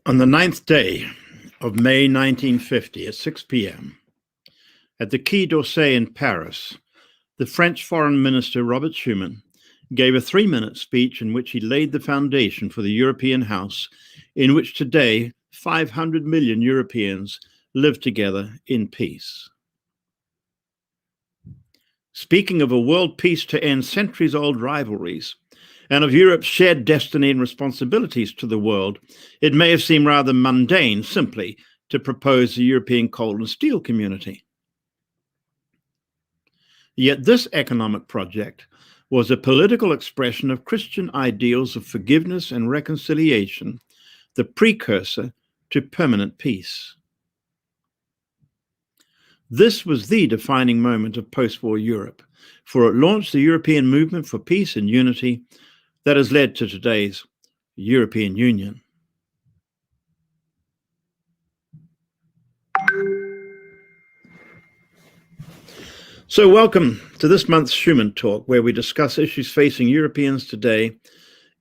On the 9th day of May 1950 at 6 p.m., at the Quai d'Orsay in Paris, the French Foreign Minister Robert Schuman gave a 3-minute speech in which he laid the foundation for the European house in which today 500 million Europeans live together in peace. Speaking of a world peace to end centuries-old rivalries, and of Europe's shared destiny and responsibilities to the world, it may have seemed rather mundane simply to propose a European coal and steel community. Yet this economic project was a political expression of Christian ideals of forgiveness and reconciliation, the precursor to permanent peace. This was the defining moment of post-war Europe, for it launched the European movement for peace and unity that has led to today's European Union. So welcome to this month's Schuman Talk, where we discuss issues facing Europeans today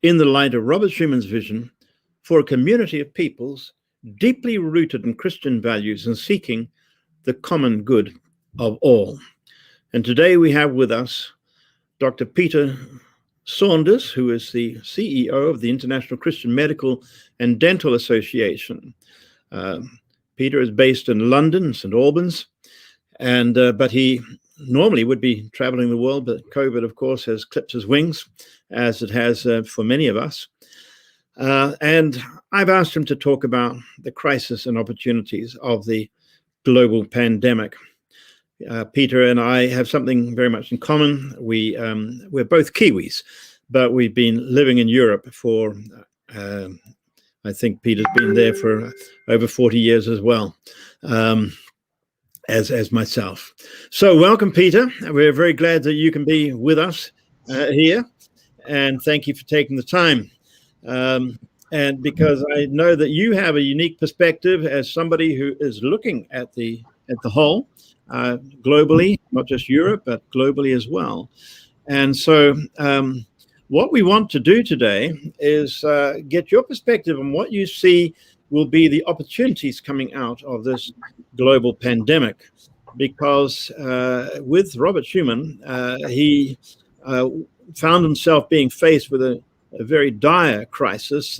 in the light of Robert Schuman's vision for a community of peoples deeply rooted in Christian values and seeking the common good of all. And today we have with us Dr. Peter Saunders, who is the CEO of the International Christian Medical and Dental Association. Peter is based in London, St. Albans, and but he normally would be traveling the world, but COVID, of course, has clipped his wings, as it has for many of us. And I've asked him to talk about the crisis and opportunities of the global pandemic. Peter and I have something very much in common. We're both Kiwis, but we've been living in Europe for, I think Peter's been there for over 40 years as well, as myself. So welcome, Peter. We're very glad that you can be with us here, and thank you for taking the time. And because I know that you have a unique perspective as somebody who is looking at the whole, globally, not just Europe, but globally as well. And so what we want to do today is get your perspective on what you see will be the opportunities coming out of this global pandemic. Because with Robert Schuman, he found himself being faced with a very dire crisis,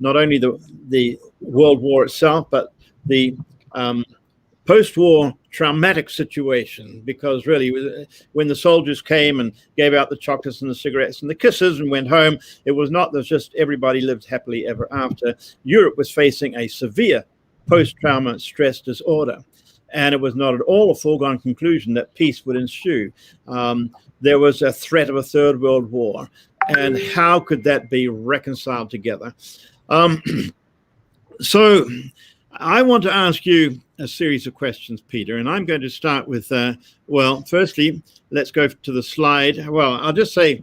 not only the World War itself, but the post-war traumatic situation, because really when the soldiers came and gave out the chocolates and the cigarettes and the kisses and went home, it was not that just everybody lived happily ever after. Europe was facing a severe post-trauma stress disorder, and it was not at all a foregone conclusion that peace would ensue. There was a threat of a third world war, and how could that be reconciled together? So I want to ask you a series of questions, Peter, and I'm going to start with, well, firstly, let's go to the slide. Well, I'll just say,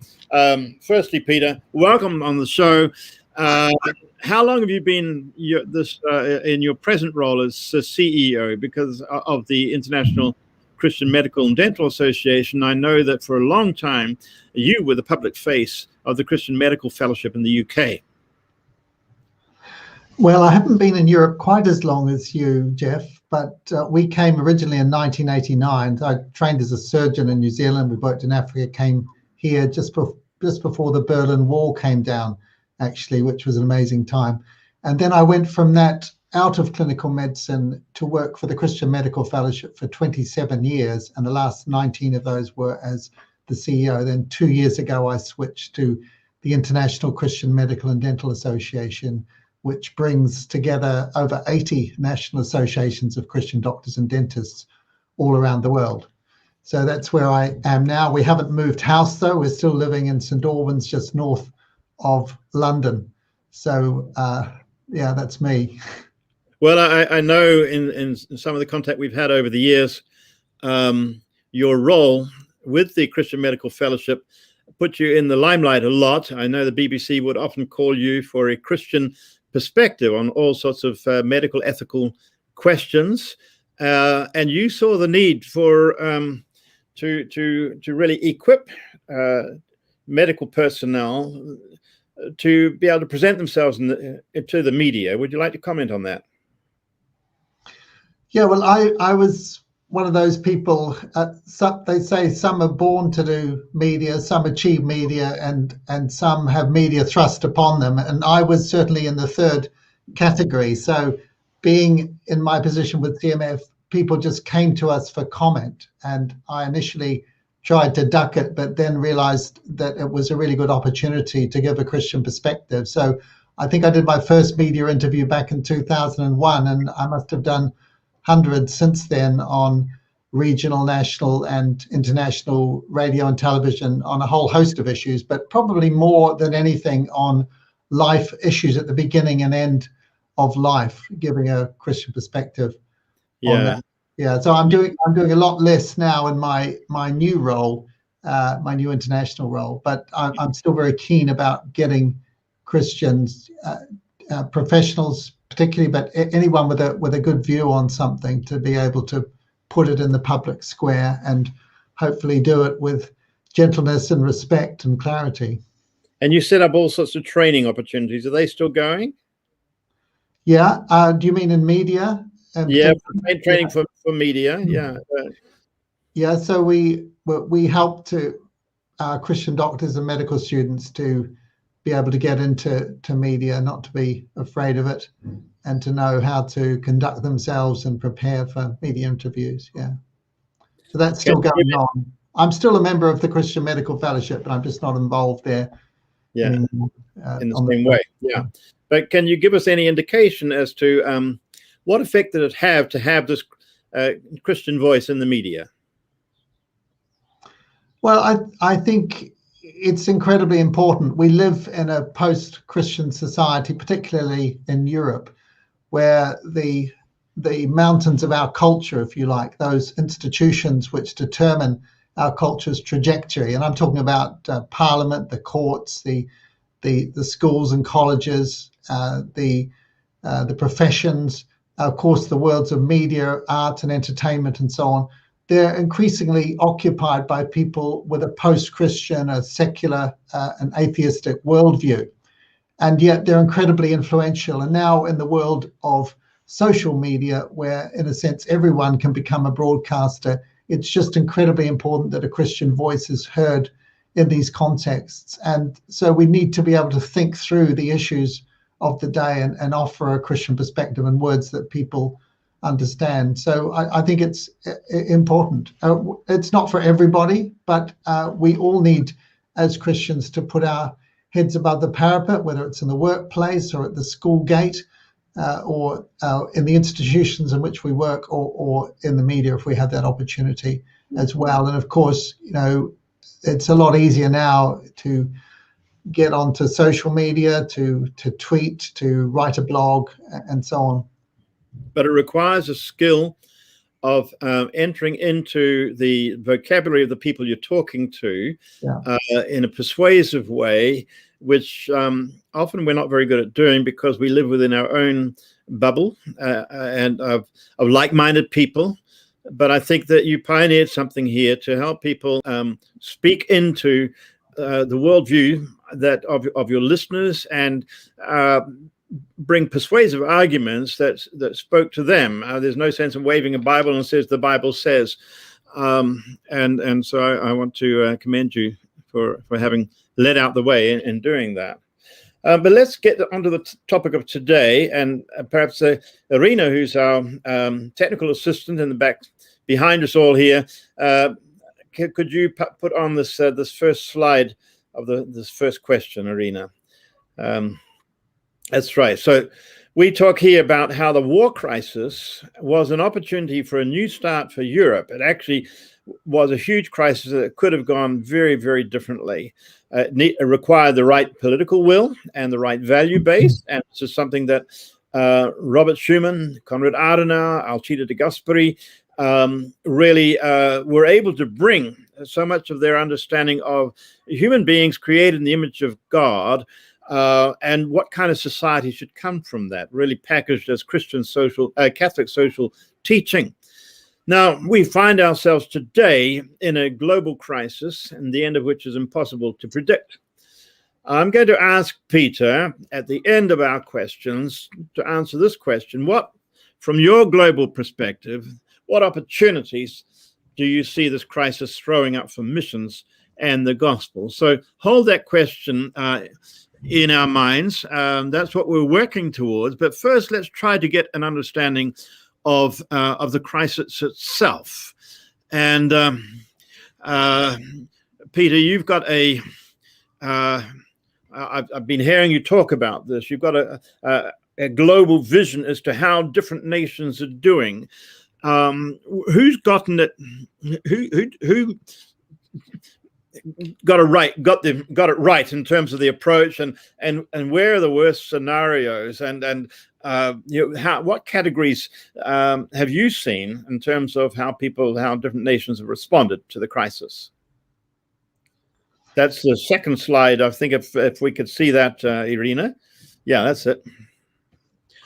firstly, Peter, welcome on the show. How long have you been in your present role as CEO? Because of the International Christian Medical and Dental Association, I know that for a long time, you were the public face of the Christian Medical Fellowship in the UK. Well, I haven't been in Europe quite as long as you, Jeff, but we came originally in 1989. I trained as a surgeon in New Zealand. We worked in Africa, came here just before the Berlin Wall came down, actually, which was an amazing time. And then I went from that out of clinical medicine to work for the Christian Medical Fellowship for 27 years. And the last 19 of those were as the CEO. Then 2 years ago, I switched to the International Christian Medical and Dental Association, which brings together over 80 national associations of Christian doctors and dentists all around the world. So that's where I am now. We haven't moved house, though. We're still living in St. Albans, just north of London. So, yeah, that's me. Well, I know in some of the contact we've had over the years, your role with the Christian Medical Fellowship put you in the limelight a lot. I know the BBC would often call you for a Christian perspective on all sorts of medical ethical questions, and you saw the need for to really equip medical personnel to be able to present themselves to the media. Would you like to comment on that? Yeah, well, I was one of those people. They say some are born to do media, some achieve media, and some have media thrust upon them. And I was certainly in the third category. So, being in my position with CMF, people just came to us for comment, and I initially tried to duck it, but then realized that it was a really good opportunity to give a Christian perspective. So, I think I did my first media interview back in 2001, and I must have done hundreds since then on regional, national, and international radio and television on a whole host of issues, but probably more than anything on life issues at the beginning and end of life, giving a Christian perspective on that. Yeah, so I'm doing a lot less now in my new role, my new international role, but I'm still very keen about getting Christians, professionals particularly, but anyone with a good view on something, to be able to put it in the public square and hopefully do it with gentleness and respect and clarity. And you set up all sorts of training opportunities. Are they still going? Yeah. Do you mean in media? Yeah, training for media. Yeah. Yeah. So we help to Christian doctors and medical students to be able to get into media, not to be afraid of it, and to know how to conduct themselves and prepare for media interviews. Yeah. So that's still going on. I'm still a member of the Christian Medical Fellowship, but I'm just not involved there anymore. In the same way. Yeah. But can you give us any indication as to what effect did it have to have this Christian voice in the media? Well, I think it's incredibly important. We live in a post-Christian society, particularly in Europe, where the mountains of our culture, if you like, those institutions which determine our culture's trajectory, and I'm talking about Parliament, the courts, the schools and colleges, the professions, of course, the worlds of media, art and entertainment, and so on. They're increasingly occupied by people with a post-Christian, a secular, an atheistic worldview. And yet they're incredibly influential. And now in the world of social media, where in a sense everyone can become a broadcaster, it's just incredibly important that a Christian voice is heard in these contexts. And so we need to be able to think through the issues of the day and offer a Christian perspective in words that people understand. So I think it's important. It's not for everybody, but we all need, as Christians, to put our heads above the parapet, whether it's in the workplace or at the school gate, or in the institutions in which we work, or in the media if we have that opportunity as well. And of course, it's a lot easier now to get onto social media, to tweet, to write a blog, and so on. But it requires a skill of entering into the vocabulary of the people you're talking to in a persuasive way, which often we're not very good at doing because we live within our own bubble and of like-minded people. But I think that you pioneered something here to help people speak into the worldview that of your listeners and bring persuasive arguments that spoke to them. There's no sense in waving a Bible and says the Bible says. And so I want to commend you for having led out the way in doing that. But let's get onto the topic of today, and perhaps Irina, who's our technical assistant in the back behind us all here, could you put on this first slide of this first question, Irina? That's right. So we talk here about how the war crisis was an opportunity for a new start for Europe. It actually was a huge crisis that could have gone very, very differently. It required the right political will and the right value base. And this is something that Robert Schuman, Konrad Adenauer, Alcide de Gasperi really were able to bring so much of their understanding of human beings created in the image of God, and what kind of society should come from that, really packaged as Christian Catholic social teaching. Now, we find ourselves today in a global crisis, and the end of which is impossible to predict. I'm going to ask Peter at the end of our questions to answer this question. What, from your global perspective, what opportunities do you see this crisis throwing up for missions and the gospel? So hold that question in our minds. That's what we're working towards. But first, let's try to get an understanding of the crisis itself. And Peter, you've got I've been hearing you talk about this. You've got a global vision as to how different nations are doing. Who's gotten it? Who got it right in terms of the approach, and where are the worst scenarios, and what categories have you seen in terms of how different nations have responded to the crisis? That's the second slide. I think if we could see that, Irina. Yeah, that's it.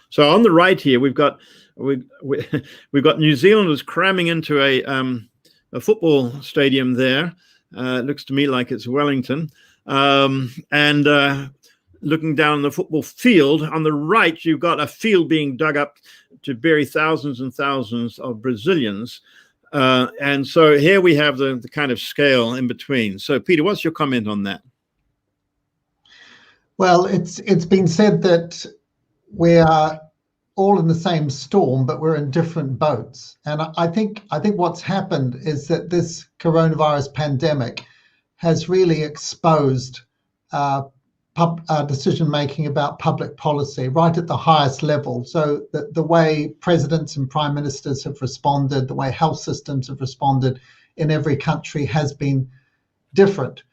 So on the right here, we've got New Zealanders cramming into a football stadium there. It looks to me like it's Wellington. And looking down the football field, on the right, you've got a field being dug up to bury thousands and thousands of Brazilians. And so here we have the kind of scale in between. So, Peter, what's your comment on that? Well, it's been said that we are all in the same storm, but we're in different boats. And I think what's happened is that this coronavirus pandemic has really exposed decision making about public policy right at the highest level. So the way presidents and prime ministers have responded, the way health systems have responded in every country has been different,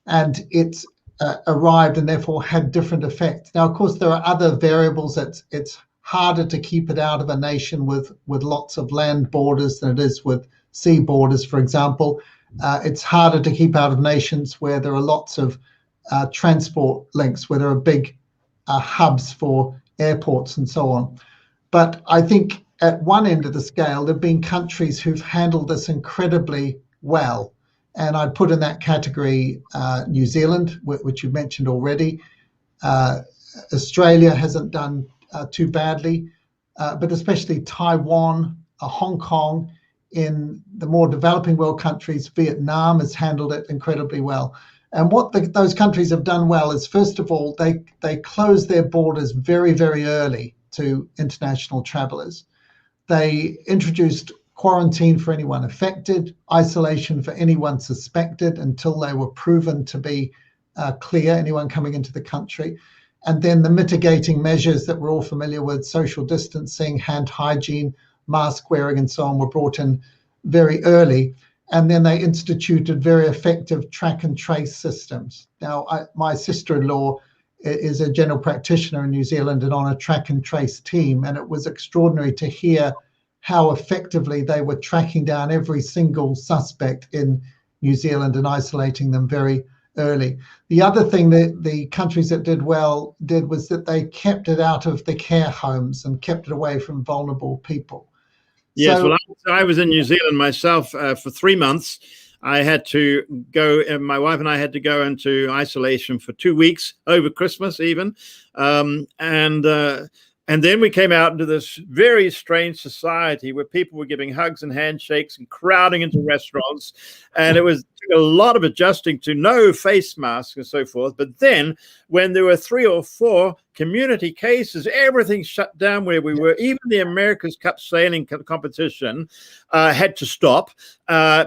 and it's arrived and therefore had different effects. Now, of course, there are other variables. It's harder to keep it out of a nation with lots of land borders than it is with sea borders, for example. It's harder to keep out of nations where there are lots of transport links, where there are big hubs for airports and so on. But I think at one end of the scale, there have been countries who've handled this incredibly well. And I'd put in that category New Zealand, which you mentioned already. Australia hasn't done too badly, but especially Taiwan, Hong Kong, in the more developing world countries, Vietnam has handled it incredibly well. And what those countries have done well is, first of all, they closed their borders very, very early to international travelers. They introduced quarantine for anyone affected, isolation for anyone suspected until they were proven to be clear, anyone coming into the country. And then the mitigating measures that we're all familiar with, social distancing, hand hygiene, mask wearing, and so on, were brought in very early. And then they instituted very effective track and trace systems. Now, my sister-in-law is a general practitioner in New Zealand and on a track and trace team. And it was extraordinary to hear how effectively they were tracking down every single suspect in New Zealand and isolating them very early. The other thing that the countries that did well did was that they kept it out of the care homes and kept it away from vulnerable people. Yes, so, well, I was in New Zealand myself for 3 months. I had to go, and my wife and I had to go into isolation for 2 weeks over Christmas even. And then we came out into this very strange society where people were giving hugs and handshakes and crowding into restaurants. And it was a lot of adjusting to no face masks and so forth. But then when there were 3 or 4 community cases, everything shut down where we were. Even the America's Cup sailing competition had to stop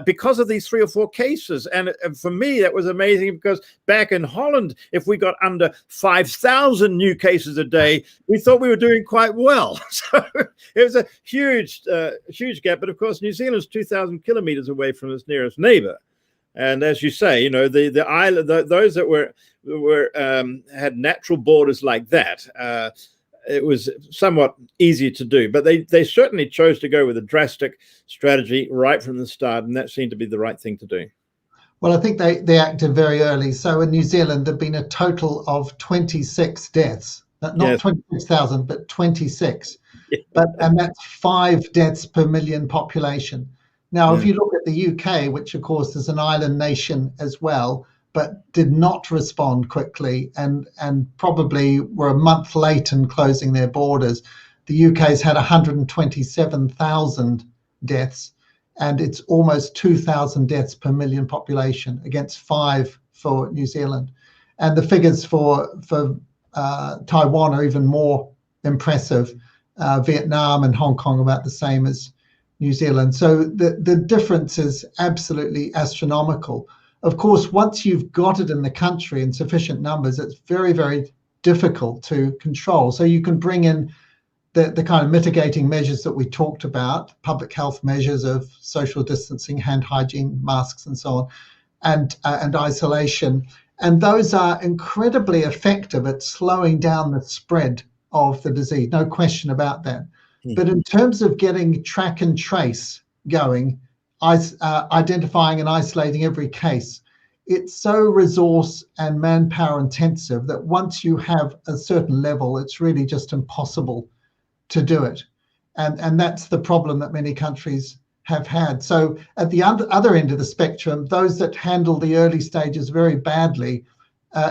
because of these 3 or 4 cases. And for me, that was amazing, because back in Holland, if we got under 5,000 new cases a day, we thought we were doing quite well. So it was a huge gap. But of course, New Zealand's 2,000 kilometers away from its nearest neighbor. And as you say, you know, the island, those that were had natural borders like that, it was somewhat easier to do. But they certainly chose to go with a drastic strategy right from the start, and that seemed to be the right thing to do. Well, I think they acted very early. So in New Zealand, there've been a total of 26 deaths, not 26,000, but 26. Yeah. And that's 5 deaths per million population. Now, if you look at the UK, which of course is an island nation as well, but did not respond quickly and probably were a month late in closing their borders. The UK's had 127,000 deaths, and it's almost 2,000 deaths per million population against 5 for New Zealand. And the figures for Taiwan are even more impressive. Vietnam and Hong Kong about the same as New Zealand. So the difference is absolutely astronomical. Of course, once you've got it in the country in sufficient numbers, it's very, very difficult to control. So you can bring in the kind of mitigating measures that we talked about, public health measures of social distancing, hand hygiene, masks, and so on, and isolation. And those are incredibly effective at slowing down the spread of the disease, no question about that. But in terms of getting track and trace going, identifying and isolating every case, it's so resource and manpower intensive that once you have a certain level, it's really just impossible to do it. And that's the problem that many countries have had. So at the other end of the spectrum, those that handle the early stages very badly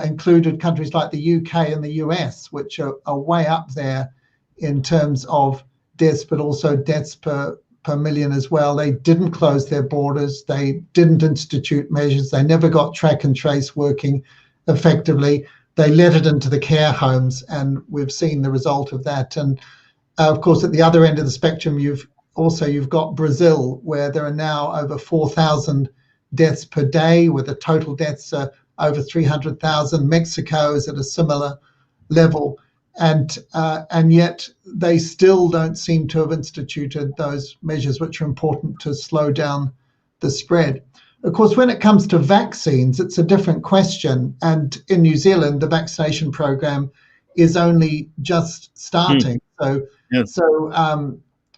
included countries like the UK and the US, which are way up there in terms of deaths, but also deaths per million as well. They didn't close their borders. They didn't institute measures. They never got track and trace working effectively. They let it into the care homes, and we've seen the result of that. And of course, at the other end of the spectrum, you've got Brazil, where there are now over 4,000 deaths per day, where the total deaths are over 300,000. Mexico is at a similar level. And yet they still don't seem to have instituted those measures which are important to slow down the spread. Of course, when it comes to vaccines, it's a different question. And in New Zealand, the vaccination program is only just starting. So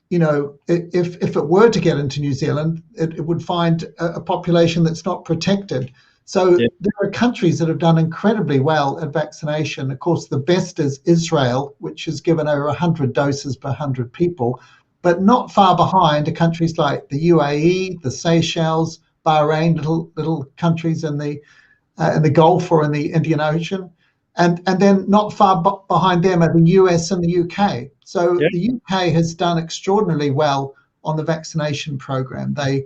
you know, if it were to get into New Zealand, it would find a population that's not protected. So there are countries that have done incredibly well at vaccination. Of course, the best is Israel, which has given over 100 doses per 100 people, but not far behind are countries like the UAE, the Seychelles, Bahrain, little countries in the Gulf or in the Indian Ocean. And then not far behind them are the US and the UK. So the UK has done extraordinarily well on the vaccination program. They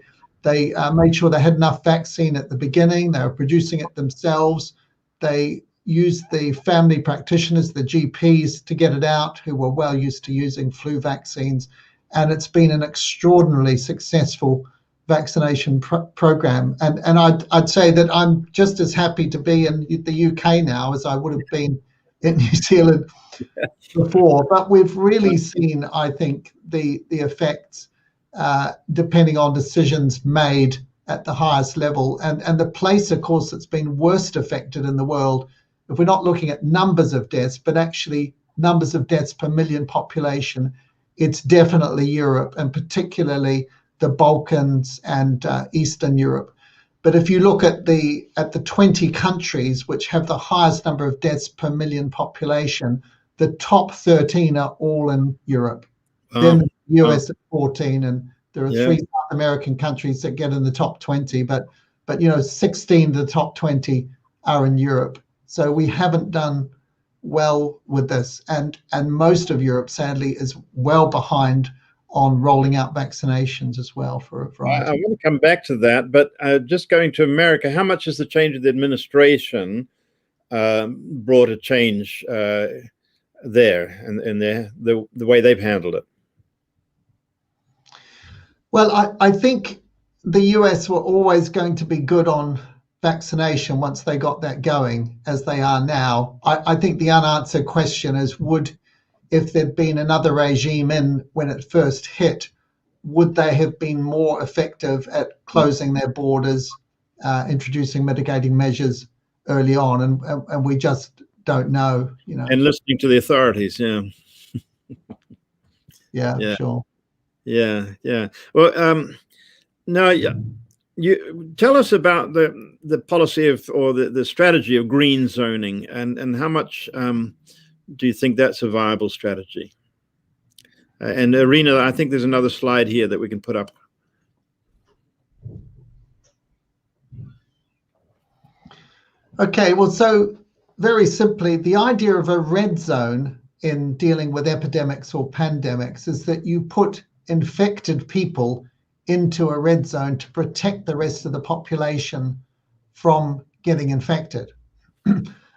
made sure they had enough vaccine at the beginning. They were producing it themselves. They used the family practitioners, the GPs, to get it out, who were well used to using flu vaccines. And it's been an extraordinarily successful vaccination program. And I'd say that I'm just as happy to be in the UK now as I would have been in New Zealand before. But we've really seen, I think, the effects depending on decisions made at the highest level. And the place, of course, that's been worst affected in the world, if we're not looking at numbers of deaths, but actually numbers of deaths per million population, it's definitely Europe, and particularly the Balkans and Eastern Europe. But if you look at the 20 countries which have the highest number of deaths per million population, the top 13 are all in Europe. Then the US at 14, and there are 3 South American countries that get in the top 20, but 16 of the top 20 are in Europe. So we haven't done well with this, and most of Europe, sadly, is well behind on rolling out vaccinations as well for a variety. I want to come back to that, but just going to America, how much has the change of the administration brought a change there and the way they've handled it? Well, I think the US were always going to be good on vaccination once they got that going, as they are now. I think the unanswered question is, if there'd been another regime in when it first hit, would they have been more effective at closing their borders, introducing mitigating measures early on? And we just don't know, And listening to the authorities, Yeah, sure. Yeah. Well, now, you tell us about the policy or the strategy of green zoning, and how much do you think that's a viable strategy? And Irina, I think there's another slide here that we can put up. Okay, well, so very simply, the idea of a red zone in dealing with epidemics or pandemics is that you put infected people into a red zone to protect the rest of the population from getting infected.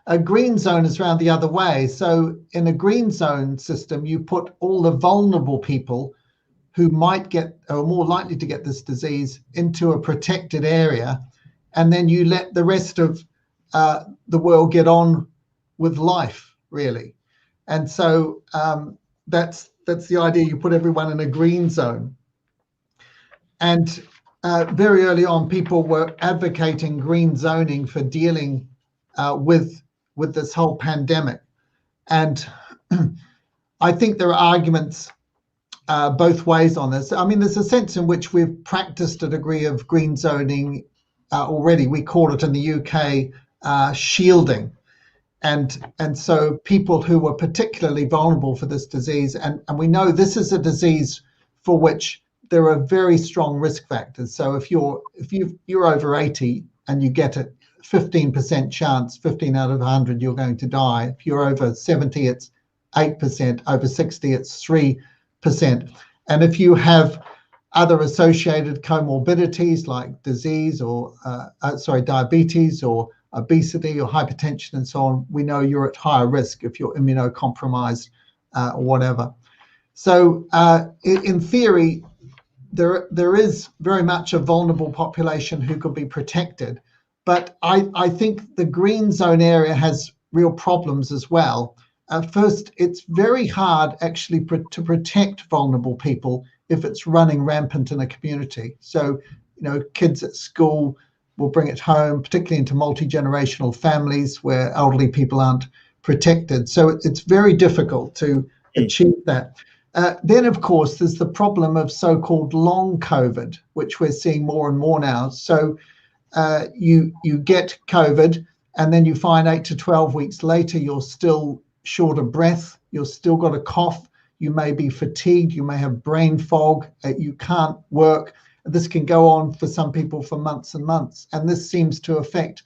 A green zone is around the other way. So in a green zone system, you put all the vulnerable people who might get or are more likely to get this disease into a protected area, and then you let the rest of the world get on with life, really. And so that's the idea. You put everyone in a green zone. And very early on, people were advocating green zoning for dealing with this whole pandemic. And I think there are arguments both ways on this. I mean, there's a sense in which we've practiced a degree of green zoning already. We call it in the UK shielding. And so people who were particularly vulnerable for this disease, and we know this is a disease for which there are very strong risk factors. So if you're over 80 and you get a 15% chance, 15 out of 100, you're going to die. If you're over 70, it's 8%. Over 60, it's 3%. And if you have other associated comorbidities like disease or diabetes or obesity or hypertension and so on, we know you're at higher risk if you're immunocompromised or whatever. So in theory, there is very much a vulnerable population who could be protected. But I think the green zone area has real problems as well. First, it's very hard actually to protect vulnerable people if it's running rampant in a community. So, kids at school will bring it home, particularly into multi-generational families where elderly people aren't protected. So it's very difficult to achieve that. Then, of course, there's the problem of so-called long COVID, which we're seeing more and more now. So you get COVID, and then you find 8 to 12 weeks later, you're still short of breath, you've still got a cough, you may be fatigued, you may have brain fog, you can't work. This can go on for some people for months and months. And this seems to affect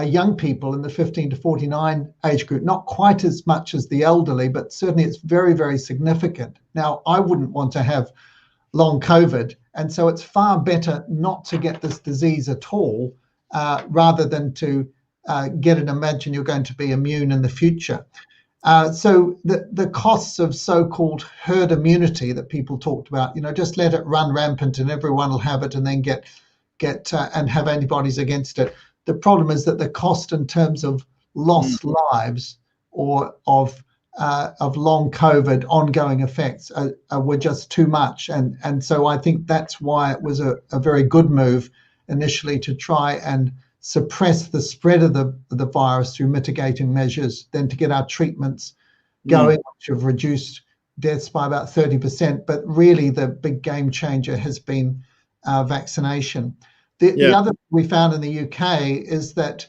young people in the 15 to 49 age group, not quite as much as the elderly, but certainly it's very, very significant. Now, I wouldn't want to have long COVID. And so it's far better not to get this disease at all, rather than to get and imagine you're going to be immune in the future. So the costs of so-called herd immunity that people talked about, just let it run rampant and everyone will have it and then get and have antibodies against it. The problem is that the cost in terms of lost lives or of long COVID ongoing effects were just too much. And so I think that's why it was a very good move initially to try and suppress the spread of the virus through mitigating measures, then to get our treatments going, which have reduced deaths by about 30%. But really the big game changer has been vaccination. The other we found in the UK is that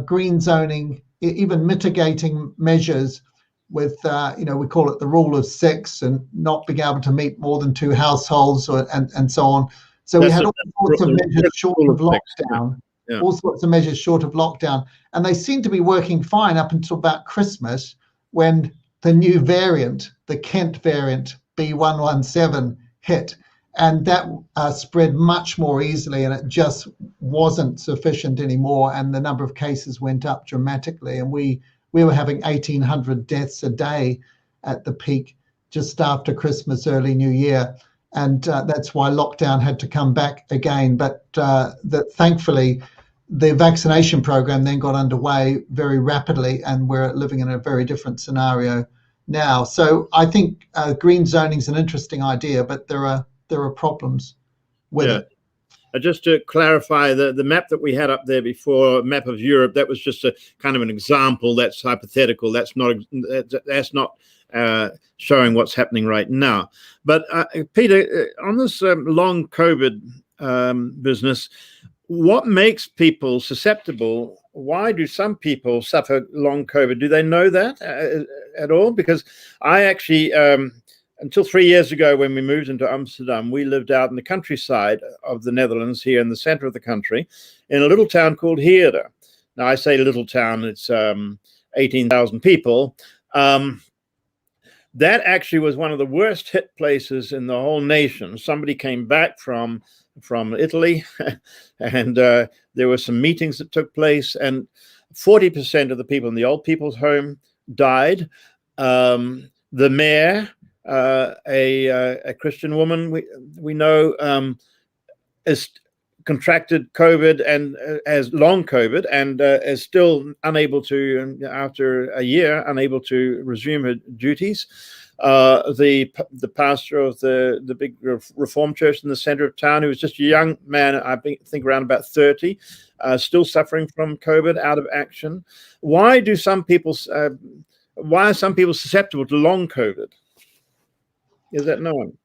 green zoning, even mitigating measures with, we call it the rule of 6 and not being able to meet more than 2 households and so on. So we had all sorts of measures short of lockdown, all sorts of measures short of lockdown. And they seem to be working fine up until about Christmas, when the new variant, the Kent variant B117, hit. And that spread much more easily, and it just wasn't sufficient anymore. And the number of cases went up dramatically. And we were having 1,800 deaths a day at the peak just after Christmas, early New Year. And that's why lockdown had to come back again. But thankfully, the vaccination program then got underway very rapidly, and we're living in a very different scenario now. So I think green zoning is an interesting idea, but there are problems with it. Just to clarify, the map that we had up there before, a map of Europe, that was just a kind of an example. That's hypothetical. That's not showing what's happening right now. But Peter, on this long COVID business, what makes people susceptible? Why do some people suffer long COVID? Do they know that at all? Because I actually, until 3 years ago, when we moved into Amsterdam, we lived out in the countryside of the Netherlands, here in the center of the country, in a little town called Heerde. Now, I say little town, it's 18,000 people. That actually was one of the worst hit places in the whole nation. Somebody came back from Italy, and there were some meetings that took place, and 40% of the people in the old people's home died. The mayor, a Christian woman we know, is contracted COVID and as long COVID, and is still unable to, after a year, unable to resume her duties. The pastor of the big Reformed church in the center of town, who was just a young man, I think around about 30, still suffering from COVID, out of action. Why are some people susceptible to long COVID? Is that known?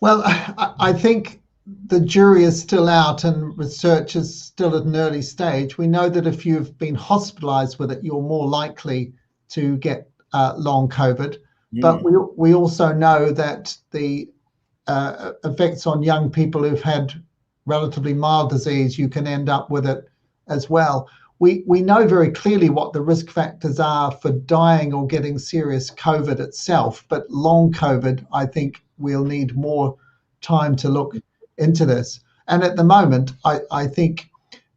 Well, I think the jury is still out and research is still at an early stage. We know that if you've been hospitalized with it, you're more likely to get long COVID. But we also know that the effects on young people who've had relatively mild disease, you can end up with it as well. We know very clearly what the risk factors are for dying or getting serious COVID itself, but long COVID, I think we'll need more time to look into this. And at the moment, I think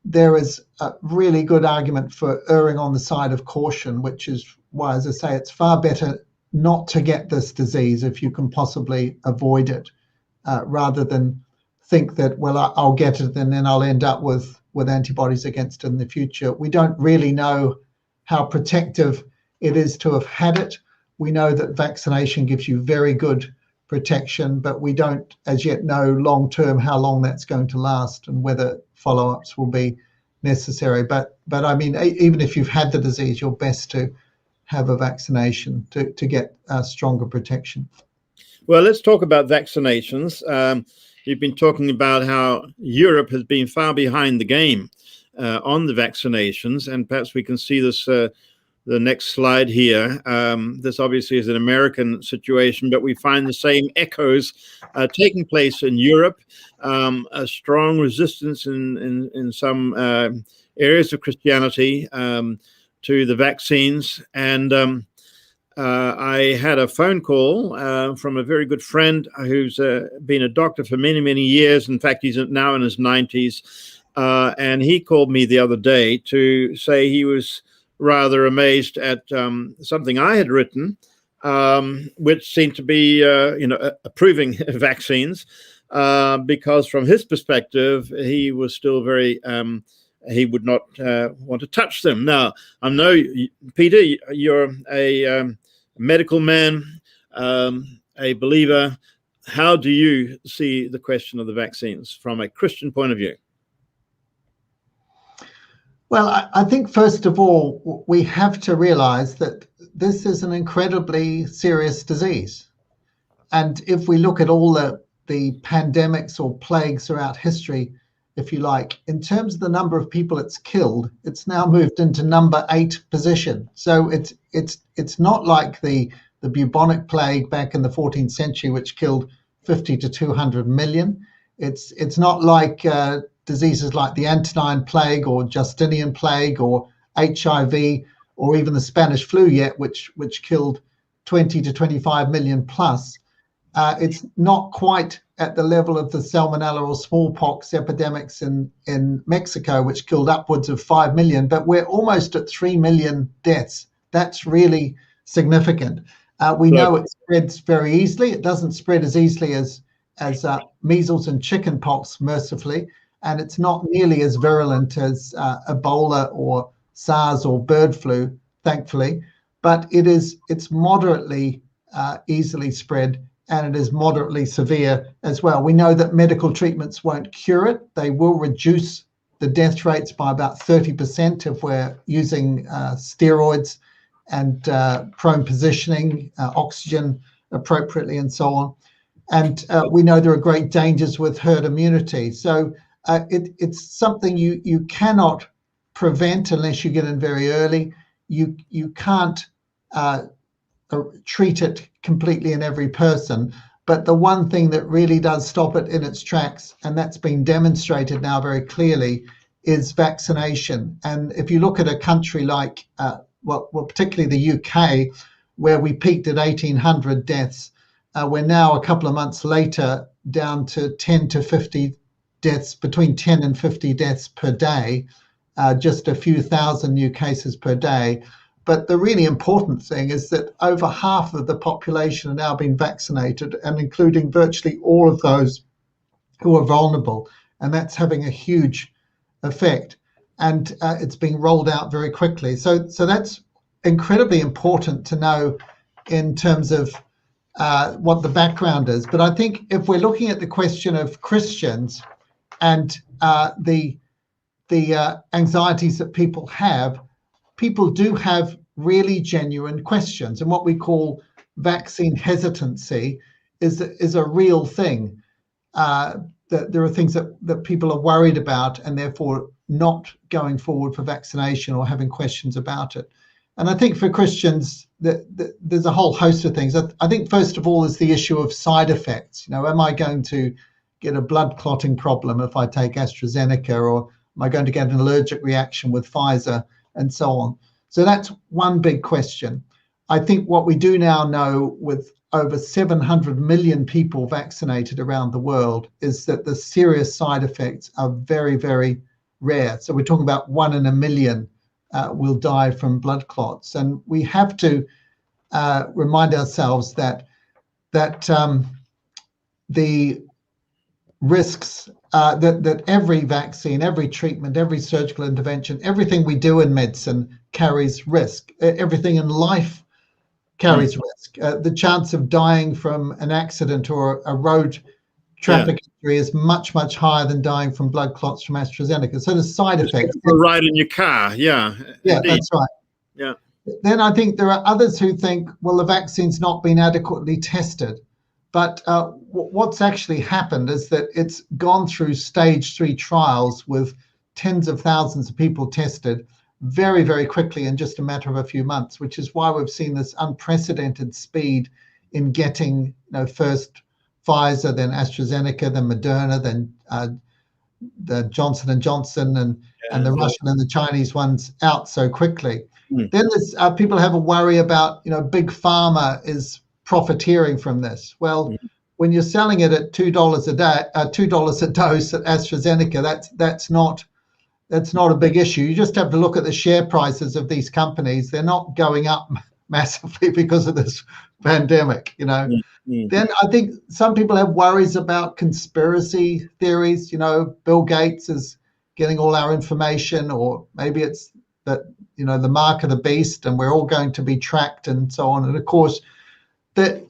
there is a really good argument for erring on the side of caution, which is why, as I say, it's far better not to get this disease if you can possibly avoid it, rather than think that, well, I'll get it and then I'll end up with antibodies against it in the future. We don't really know how protective it is to have had it. We know that vaccination gives you very good protection, but we don't as yet know long term how long that's going to last and whether follow-ups will be necessary. But I mean, even if you've had the disease, you're best to have a vaccination to get stronger protection. Well, let's talk about vaccinations. You've been talking about how Europe has been far behind the game on the vaccinations, and perhaps we can see this the next slide here. This obviously is an American situation, but we find the same echoes taking place in Europe. A strong resistance in some areas of Christianity to the vaccines. And I had a phone call from a very good friend who's been a doctor for many, many years. In fact, he's now in his 90s. And he called me the other day to say he was rather amazed at something I had written, which seemed to be, approving vaccines, because from his perspective, he was still very, he would not want to touch them. Now, I know, Peter, you're a medical man, a believer. How do you see the question of the vaccines from a Christian point of view? Well, I think, first of all, we have to realize that this is an incredibly serious disease. And if we look at all the pandemics or plagues throughout history, if you like, in terms of the number of people it's killed, it's now moved into number 8 position. So it's not like the bubonic plague back in the 14th century, which killed 50 to 200 million. It's not like diseases like the Antonine plague or Justinian plague or HIV or even the Spanish flu yet, which killed 20 to 25 million plus. It's not quite at the level of the salmonella or smallpox epidemics in Mexico, which killed upwards of 5 million, but we're almost at 3 million deaths. That's really significant. We know it spreads very easily. It doesn't spread as easily as measles and chickenpox, mercifully, and it's not nearly as virulent as Ebola or SARS or bird flu, thankfully, but it's moderately easily spread, and it is moderately severe as well. We know that medical treatments won't cure it. They will reduce the death rates by about 30% if we're using steroids and prone positioning, oxygen appropriately, and so on. And we know there are great dangers with herd immunity. So it's something you cannot prevent unless you get in very early. You can't treat it completely in every person. But the one thing that really does stop it in its tracks, and that's been demonstrated now very clearly, is vaccination. And if you look at a country like, particularly the UK, where we peaked at 1,800 deaths, we're now a couple of months later down to 10 to 50 deaths, between 10 and 50 deaths per day, just a few thousand new cases per day. But the really important thing is that over half of the population are now being vaccinated, and including virtually all of those who are vulnerable. And that's having a huge effect. And it's being rolled out very quickly. So that's incredibly important to know in terms of what the background is. But I think if we're looking at the question of Christians and the anxieties that people do have really genuine questions. And what we call vaccine hesitancy is a real thing. That there are things that people are worried about and therefore not going forward for vaccination or having questions about it. And I think for Christians, there's a whole host of things. I think first of all is the issue of side effects. Am I going to get a blood clotting problem if I take AstraZeneca, or am I going to get an allergic reaction with Pfizer, and so on? So that's one big question. I think what we do now know, with over 700 million people vaccinated around the world, is that the serious side effects are very, very rare. So we're talking about 1 in a million will die from blood clots. And we have to remind ourselves that the risks, that every vaccine, every treatment, every surgical intervention, everything we do in medicine carries risk. Everything in life carries risk. The chance of dying from an accident or a road traffic injury is much, much higher than dying from blood clots from AstraZeneca. So the side effects. A ride in your car, yeah. Yeah, indeed. that's right. Yeah. Then I think there are others who think, well, the vaccine's not been adequately tested. But what's actually happened is that it's gone through stage 3 trials with tens of thousands of people tested very, very quickly in just a matter of a few months, which is why we've seen this unprecedented speed in getting, first Pfizer, then AstraZeneca, then Moderna, then the Johnson & Johnson and the Russian and the Chinese ones out so quickly. Then there's people have a worry about, big pharma is profiteering from this. Well, when you're selling it at $2 a day, $2 a dose at AstraZeneca, that's not a big issue. You just have to look at the share prices of these companies. They're not going up massively because of this pandemic, Then I think some people have worries about conspiracy theories. Bill Gates is getting all our information, or maybe it's that, the mark of the beast and we're all going to be tracked and so on. And of course,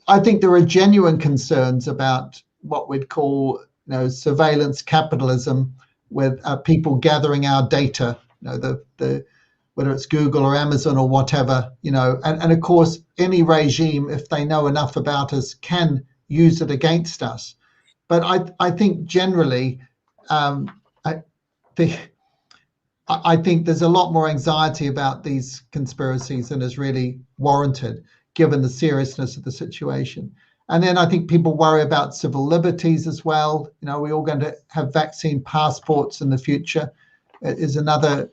I think there are genuine concerns about what we'd call, surveillance capitalism, with people gathering our data, whether it's Google or Amazon or whatever, and of course, any regime, if they know enough about us, can use it against us. But I think generally, I think there's a lot more anxiety about these conspiracies than is really warranted, given the seriousness of the situation. And then I think people worry about civil liberties as well. We're all going to have vaccine passports in the future. It is another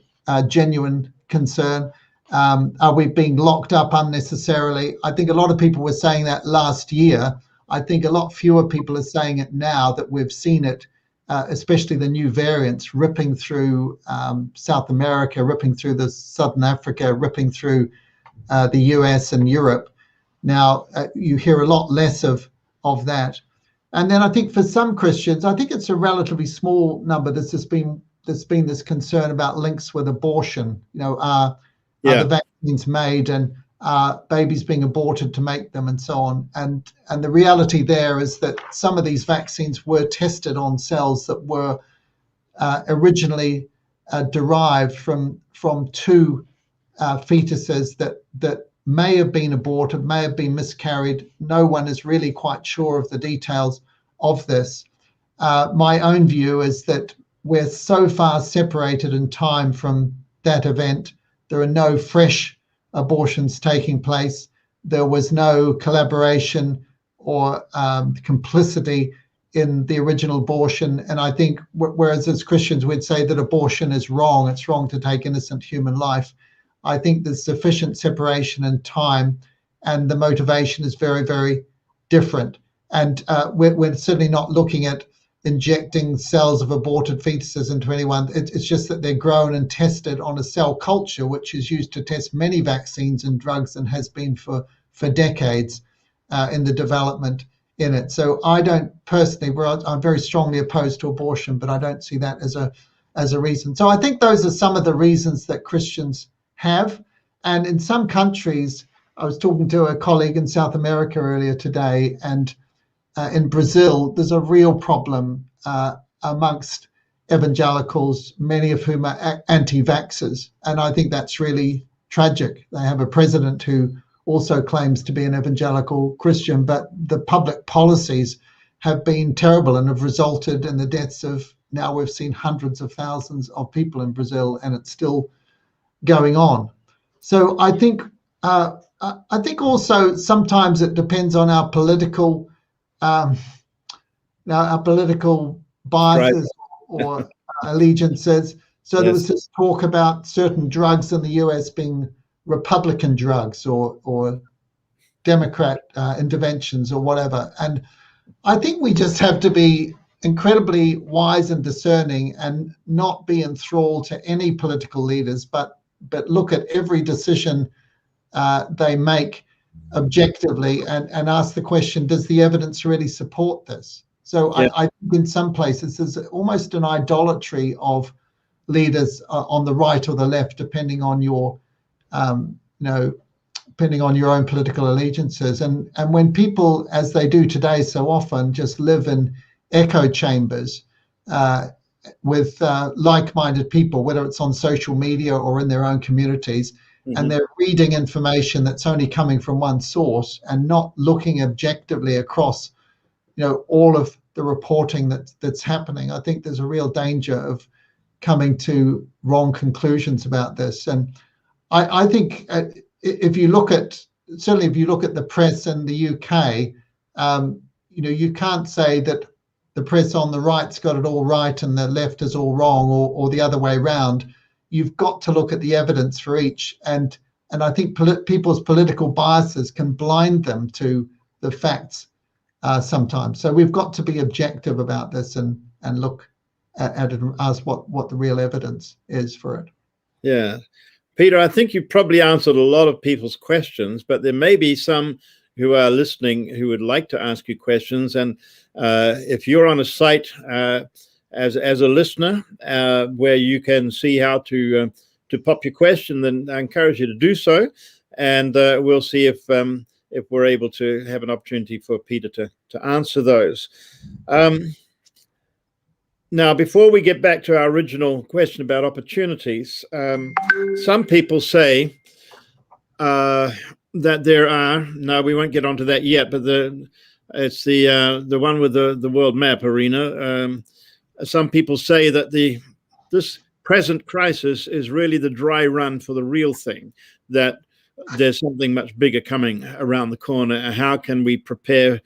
genuine concern. Are we being locked up unnecessarily? I think a lot of people were saying that last year. I think a lot fewer people are saying it now that we've seen it, especially the new variants ripping through South America, ripping through the Southern Africa, ripping through the US and Europe. Now, you hear a lot less of that. And then I think for some Christians, I think it's a relatively small number there's been this concern about links with abortion. Are the vaccines made, and babies being aborted to make them, and so on. And the reality there is that some of these vaccines were tested on cells that were originally derived from two fetuses that may have been aborted, may have been miscarried. No one is really quite sure of the details of this. My own view is that we're so far separated in time from that event. There are no fresh abortions taking place. There was no collaboration or complicity in the original abortion. And I think whereas as Christians we'd say that abortion is wrong, it's wrong to take innocent human life, I think there's sufficient separation in time, and the motivation is very, very different. And we're certainly not looking at injecting cells of aborted fetuses into anyone. It's just that they're grown and tested on a cell culture, which is used to test many vaccines and drugs and has been for decades in the development in it. So I don't personally, I'm very strongly opposed to abortion, but I don't see that as a reason. So I think those are some of the reasons that Christians have. And in some countries, I was talking to a colleague in South America earlier today, and in Brazil, there's a real problem amongst evangelicals, many of whom are anti-vaxxers. And I think that's really tragic. They have a president who also claims to be an evangelical Christian, but the public policies have been terrible and have resulted in the deaths of, now we've seen hundreds of thousands of people in Brazil, and it's still going on. So I think also sometimes it depends on our political biases or allegiances. So yes. There was this talk about certain drugs in the US being Republican drugs or Democrat interventions or whatever. And I think we just have to be incredibly wise and discerning and not be enthralled to any political leaders, but look at every decision they make objectively and ask the question, does the evidence really support this? So yeah. I think in some places there's almost an idolatry of leaders on the right or the left, depending on your depending on your own political allegiances. And when people, as they do today so often, just live in echo chambers with like-minded people, whether it's on social media or in their own communities, mm-hmm. and they're reading information that's only coming from one source and not looking objectively across, all of the reporting that's happening. I think there's a real danger of coming to wrong conclusions about this. And I think if you look at the press in the UK, you can't say that the press on the right's got it all right and the left is all wrong, or the other way around. You've got to look at the evidence for each. And I think people's political biases can blind them to the facts sometimes. So we've got to be objective about this and look at it and ask what the real evidence is for it. Yeah. Peter, I think you've probably answered a lot of people's questions, but there may be some who are listening who would like to ask you questions. And if you're on a site as a listener where you can see how to pop your question, then I encourage you to do so. And we'll see if we're able to have an opportunity for Peter to answer those. Now, before we get back to our original question about opportunities, some people say that there are, no, we won't get onto that yet, but it's the one with the world map arena. Some people say that this present crisis is really the dry run for the real thing, that there's something much bigger coming around the corner. How can we prepare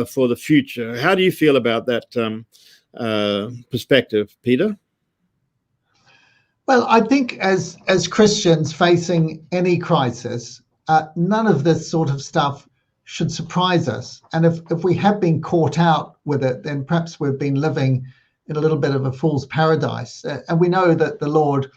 for the future? How do you feel about that perspective, Peter? Well, I think as Christians facing any crisis, none of this sort of stuff should surprise us. And if we have been caught out with it, then perhaps we've been living in a little bit of a fool's paradise. And we know that the Lord,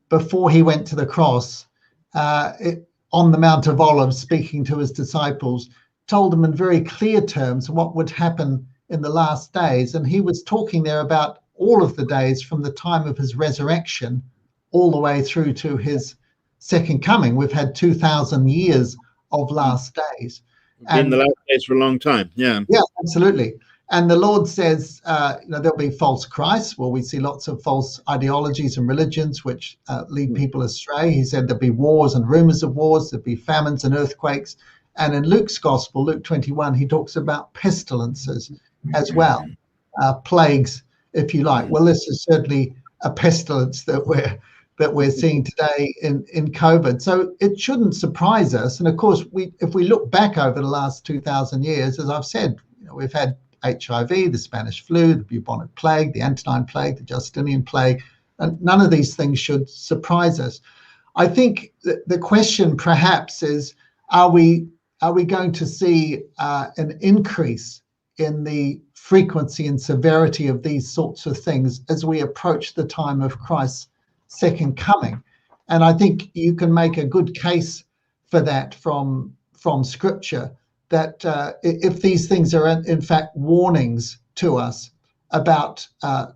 before he went to the cross, on the Mount of Olives, speaking to his disciples, told them in very clear terms what would happen in the last days. And he was talking there about all of the days from the time of his resurrection all the way through to his second coming. We've had 2,000 years of last days. In the last days for a long time. Yeah. Yeah, absolutely. And the Lord says, there'll be false Christs. Well, we see lots of false ideologies and religions which lead people astray. He said there'll be wars and rumors of wars. There'll be famines and earthquakes. And in Luke's gospel, Luke 21, he talks about pestilences as well, plagues, if you like. Well, this is certainly a pestilence that we're seeing today in COVID. So it shouldn't surprise us. And of course, if we look back over the last 2,000 years, as I've said, we've had HIV, the Spanish flu, the bubonic plague, the Antonine plague, the Justinian plague, and none of these things should surprise us. I think the question perhaps is, are we going to see an increase in the frequency and severity of these sorts of things as we approach the time of Christ's second coming? And I think you can make a good case for that from Scripture, that if these things are in fact warnings to us about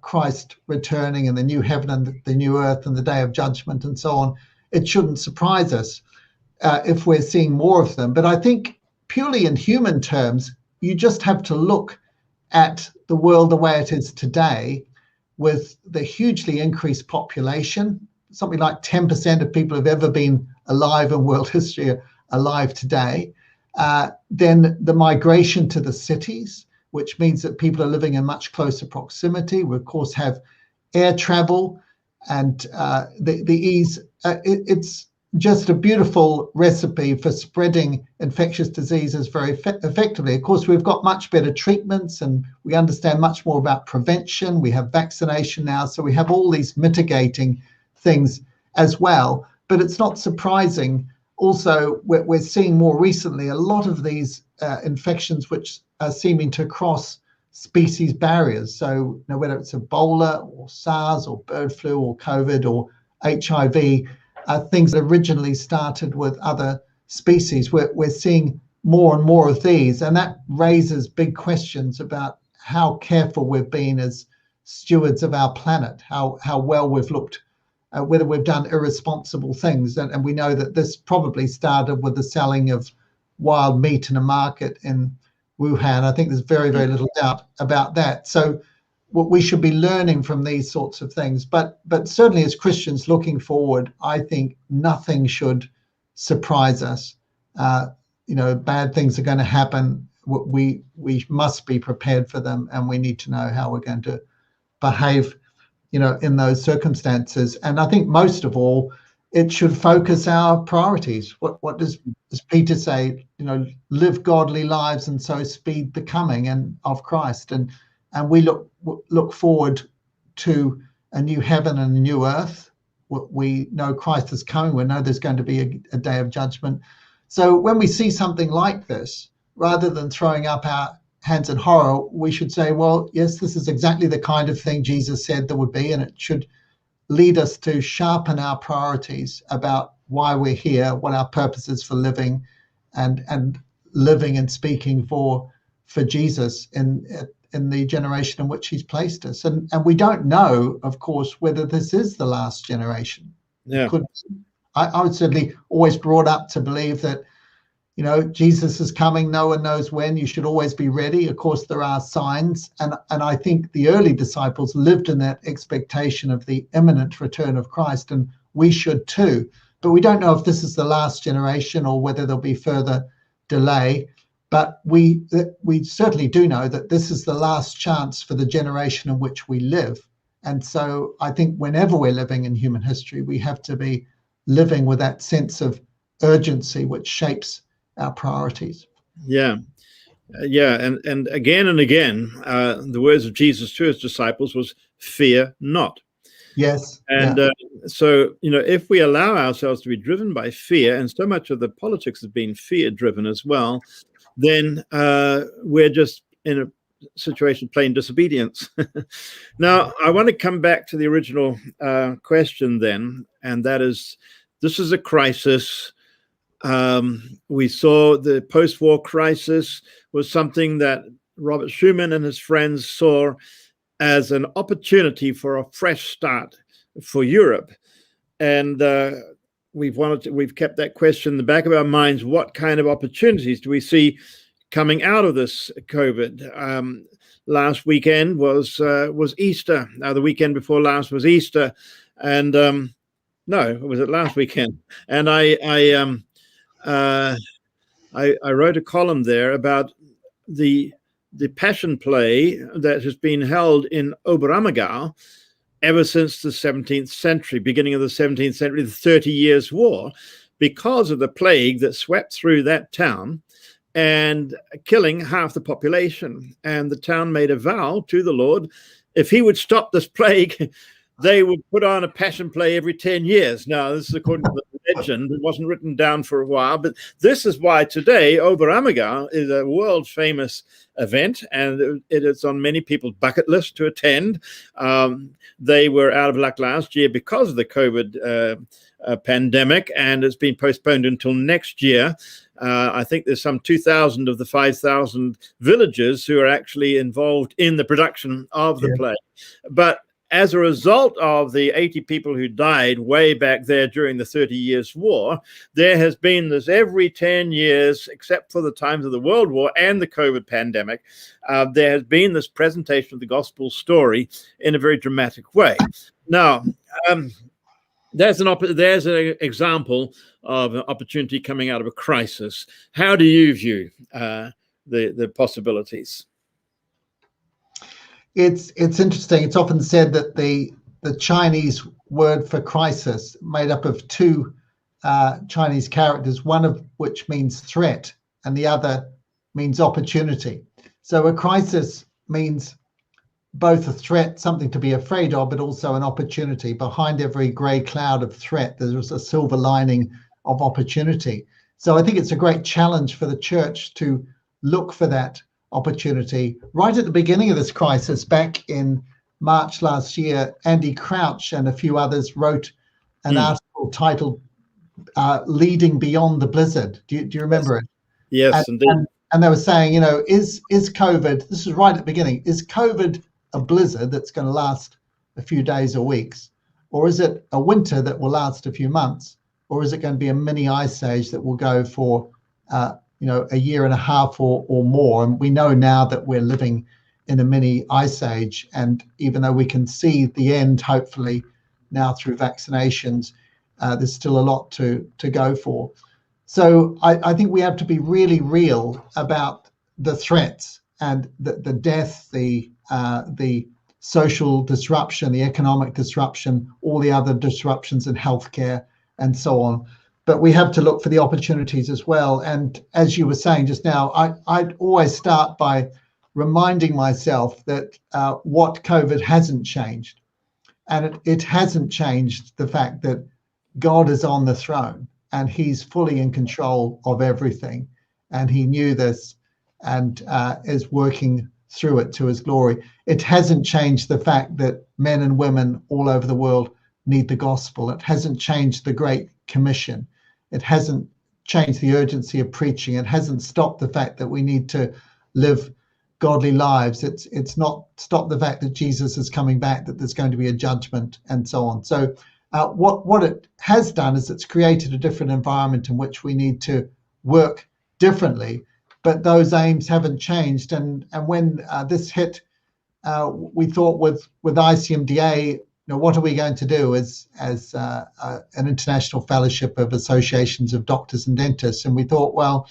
Christ returning and the new heaven and the new earth and the day of judgment and so on, it shouldn't surprise us if we're seeing more of them. But I think purely in human terms, you just have to look at the world the way it is today, with the hugely increased population. Something like 10% of people who've ever been alive in world history are alive today. Then the migration to the cities, which means that people are living in much closer proximity. We, of course, have air travel and the ease. It's just a beautiful recipe for spreading infectious diseases very effectively. Of course, we've got much better treatments and we understand much more about prevention. We have vaccination now, so we have all these mitigating things as well. But it's not surprising. Also, we're seeing more recently a lot of these infections which are seeming to cross species barriers. So whether it's Ebola or SARS or bird flu or COVID or HIV, things that originally started with other species, we're seeing more and more of these. And that raises big questions about how careful we've been as stewards of our planet, how well we've looked, whether we've done irresponsible things. And we know that this probably started with the selling of wild meat in a market in Wuhan. I think there's very, very little doubt about that. So what we should be learning from these sorts of things. But certainly as Christians looking forward, I think nothing should surprise us. Bad things are going to happen. We must be prepared for them, and we need to know how we're going to behave in those circumstances. And I think most of all, it should focus our priorities. What does Peter say? Live godly lives and so speed the coming of Christ. And we look forward to a new heaven and a new earth. We know Christ is coming. We know there's going to be a day of judgment. So when we see something like this, rather than throwing up our hands in horror, we should say, well, yes, this is exactly the kind of thing Jesus said there would be, and it should lead us to sharpen our priorities about why we're here, what our purpose is for living, and living and speaking for Jesus in the generation in which he's placed us. And we don't know, of course, whether this is the last generation. Yeah. I would certainly always brought up to believe that Jesus is coming. No one knows when. You should always be ready. Of course, there are signs. And I think the early disciples lived in that expectation of the imminent return of Christ, and we should too. But we don't know if this is the last generation or whether there'll be further delay. But we certainly do know that this is the last chance for the generation in which we live. And so I think whenever we're living in human history, we have to be living with that sense of urgency which shapes our priorities. Yeah. And again and again, the words of Jesus to his disciples was, fear not. Yes. And so, if we allow ourselves to be driven by fear, and so much of the politics has been fear driven as well, then we're just in a situation of plain disobedience. Now, I want to come back to the original question then, and that is, this is a crisis. We saw the post-war crisis was something that Robert Schuman and his friends saw as an opportunity for a fresh start for Europe. And we've kept that question in the back of our minds. What kind of opportunities do we see coming out of this COVID? Last weekend was Easter. The weekend before last was Easter. And no, was it last weekend? And I wrote a column there about the Passion Play that has been held in Oberammergau ever since the 17th century, beginning of the 17th century, the 30 Years' War, because of the plague that swept through that town and killing half the population. And the town made a vow to the Lord, if he would stop this plague, they would put on a passion play every 10 years. Now, this is according to the legend. It wasn't written down for a while, but this is why today Oberammergau is a world famous event, and it is on many people's bucket list to attend. They were out of luck last year because of the COVID pandemic, and it's been postponed until next year. I think there's some 2,000 of the 5,000 villagers who are actually involved in the production of the play. But as a result of the 80 people who died way back there during the 30 Years' War, there has been this every 10 years, except for the times of the World War and the COVID pandemic, there has been this presentation of the gospel story in a very dramatic way. Now, there's an example of an opportunity coming out of a crisis. How do you view the possibilities? It's interesting. It's often said that the Chinese word for crisis, made up of two Chinese characters, one of which means threat and the other means opportunity. So a crisis means both a threat, something to be afraid of, but also an opportunity. Behind every grey cloud of threat, there's a silver lining of opportunity. So I think it's a great challenge for the church to look for that opportunity. Right at the beginning of this crisis, back in March last year, Andy Crouch and a few others wrote an article titled Leading Beyond the Blizzard. Do you remember it? Yes, indeed. And they were saying, is COVID, this is right at the beginning, is COVID a blizzard that's going to last a few days or weeks? Or is it a winter that will last a few months? Or is it going to be a mini ice age that will go for a year and a half or more? And we know now that we're living in a mini ice age. And even though we can see the end, hopefully, now through vaccinations, there's still a lot to go for. So I think we have to be really real about the threats and the death, the social disruption, the economic disruption, all the other disruptions in healthcare and so on. But we have to look for the opportunities as well. And as you were saying just now, I'd always start by reminding myself that what COVID hasn't changed. And it hasn't changed the fact that God is on the throne and he's fully in control of everything. And he knew this and is working through it to his glory. It hasn't changed the fact that men and women all over the world need the gospel. It hasn't changed the Great Commission. It hasn't changed the urgency of preaching. It hasn't stopped the fact that we need to live godly lives. It's not stopped the fact that Jesus is coming back, that there's going to be a judgment and so on. So what it has done is it's created a different environment in which we need to work differently, but those aims haven't changed. And when this hit, we thought with ICMDA, what are we going to do as an international fellowship of associations of doctors and dentists? And we thought, well,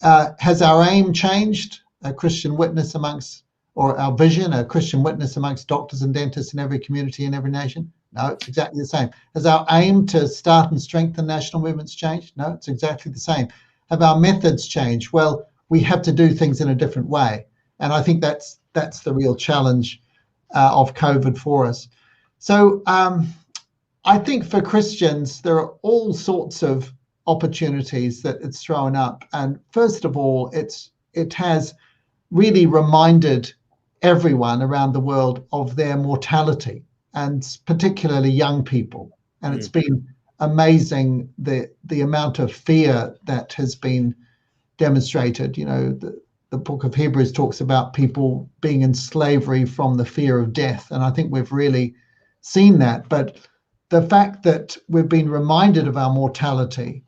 has our aim changed? A Christian witness amongst, or our vision, a Christian witness amongst doctors and dentists in every community in every nation? No, it's exactly the same. Has our aim to start and strengthen national movements changed? No, it's exactly the same. Have our methods changed? Well, we have to do things in a different way. And I think that's the real challenge of COVID for us. So I think for Christians, there are all sorts of opportunities that it's thrown up. And first of all, it has really reminded everyone around the world of their mortality, and particularly young people. And it's been amazing the amount of fear that has been demonstrated. The book of Hebrews talks about people being in slavery from the fear of death. And I think we've really seen that. But the fact that we've been reminded of our mortality,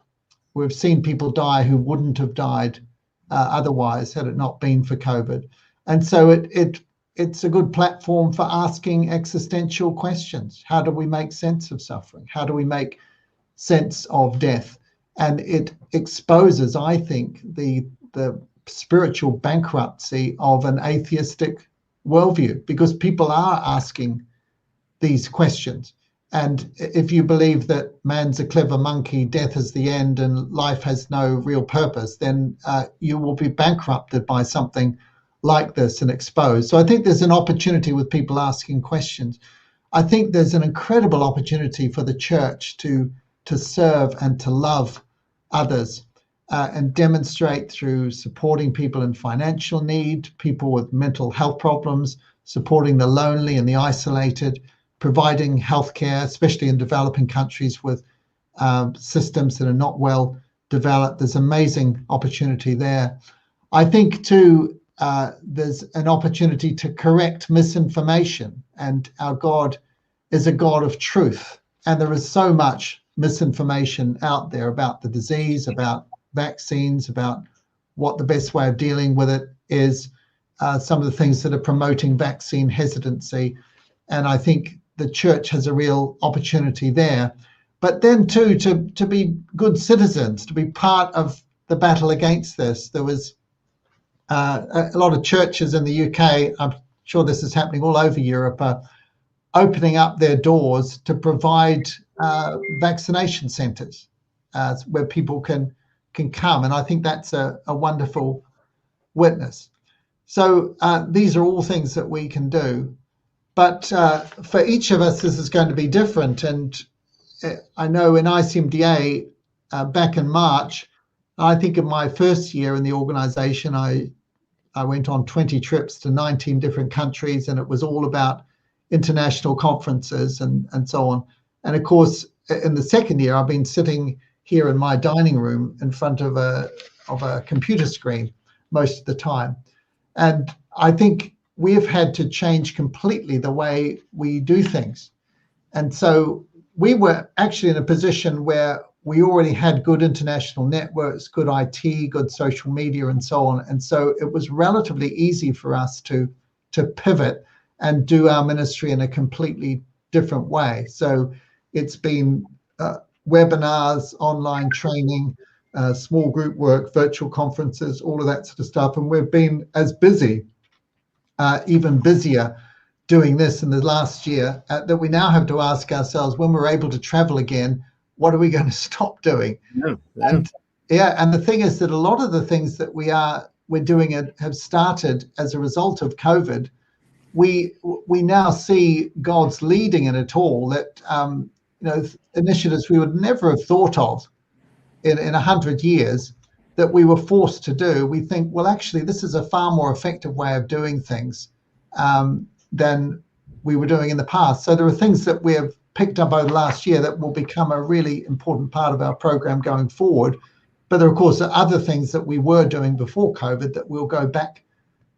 we've seen people die who wouldn't have died otherwise had it not been for COVID. And so it's a good platform for asking existential questions. How do we make sense of suffering? How do we make sense of death? And it exposes, I think, the spiritual bankruptcy of an atheistic worldview, because people are asking these questions. And if you believe that man's a clever monkey, death is the end, and life has no real purpose, then you will be bankrupted by something like this and exposed. So I think there's an opportunity with people asking questions. I think there's an incredible opportunity for the church to serve and to love others and demonstrate through supporting people in financial need, people with mental health problems, supporting the lonely and the isolated, providing healthcare, especially in developing countries with systems that are not well developed. There's amazing opportunity there. I think too, there's an opportunity to correct misinformation, and our God is a God of truth. And there is so much misinformation out there about the disease, about vaccines, about what the best way of dealing with it is, some of the things that are promoting vaccine hesitancy. And I think the church has a real opportunity there. But then too, to be good citizens, to be part of the battle against this. There was a lot of churches in the UK, I'm sure this is happening all over Europe, are opening up their doors to provide vaccination centres where people can come. And I think that's a wonderful witness. So these are all things that we can do. But for each of us, this is going to be different. And I know in ICMDA, back in March, I think in my first year in the organisation, I went on 20 trips to 19 different countries, and it was all about international conferences and so on. And of course, in the second year, I've been sitting here in my dining room in front of a computer screen most of the time. And I think we have had to change completely the way we do things. And so we were actually in a position where we already had good international networks, good IT, good social media, and so on. And so it was relatively easy for us to pivot and do our ministry in a completely different way. So it's been webinars, online training, small group work, virtual conferences, all of that sort of stuff. And we've been as busy, even busier, doing this in the last year that we now have to ask ourselves, when we're able to travel again, what are we going to stop doing? And the thing is that a lot of the things that we're doing have started as a result of COVID. We now see God's leading in it all, that initiatives we would never have thought of in 100 years that we were forced to do. We think, well, actually, this is a far more effective way of doing things than we were doing in the past. So there are things that we have picked up over the last year that will become a really important part of our program going forward. But there, of course, are other things that we were doing before COVID that we'll go back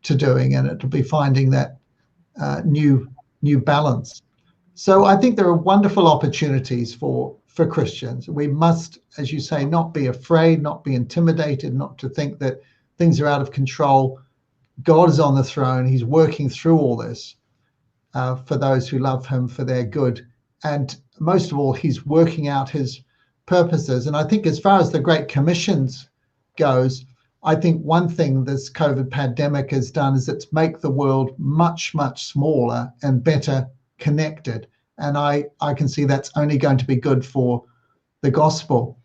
to doing, and it'll be finding that new balance. So I think there are wonderful opportunities for Christians. We must, as you say, not be afraid, not be intimidated, not to think that things are out of control. God is on the throne. He's working through all this for those who love him, for their good. And most of all, he's working out his purposes. And I think as far as the Great Commissions goes, I think one thing this COVID pandemic has done is it's make the world much, much smaller and better connected. And I can see that's only going to be good for the gospel.